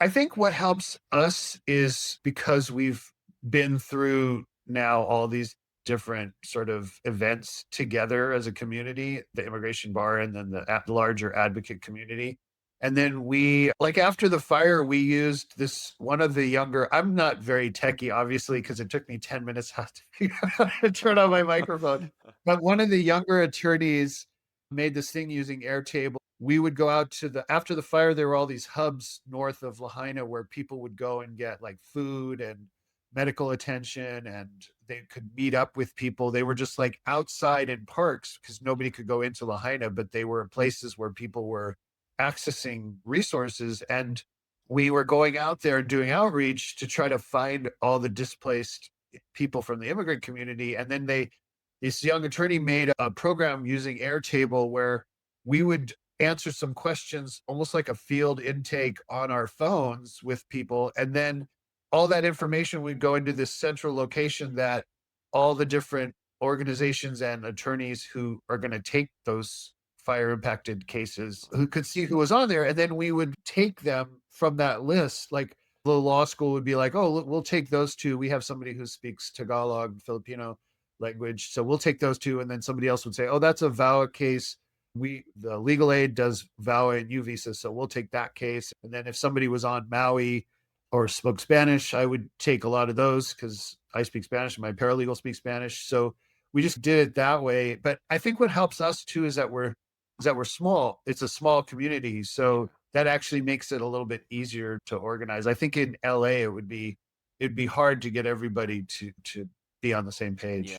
I think what helps us is because we've been through now all these different sort of events together as a community, the immigration bar and then the larger advocate community. And then we, like after the fire, we used this one of the younger, I'm not very techie, obviously, because it took me 10 minutes how to figure out how to turn on my microphone. But one of the younger attorneys made this thing using Airtable. We would go out to after the fire, there were all these hubs north of Lahaina where people would go and get like food and medical attention and they could meet up with people. They were just like outside in parks because nobody could go into Lahaina, but they were places where people were accessing resources. And we were going out there and doing outreach to try to find all the displaced people from the immigrant community. And then this young attorney made a program using Airtable where we would answer some questions almost like a field intake on our phones with people. And then all that information would go into this central location that all the different organizations and attorneys who are going to take those fire impacted cases who could see who was on there. And then we would take them from that list. Like the law school would be like, oh, look, we'll take those two. We have somebody who speaks Tagalog, Filipino language. So we'll take those two. And then somebody else would say, oh, that's a VAWA case. The legal aid does VAWA and U visa. So we'll take that case. And then if somebody was on Maui or spoke Spanish, I would take a lot of those because I speak Spanish and my paralegal speaks Spanish. So we just did it that way. But I think what helps us too is that we're small. It's a small community. So that actually makes it a little bit easier to organize. I think in LA it'd be hard to get everybody to be on the same Yeah. page.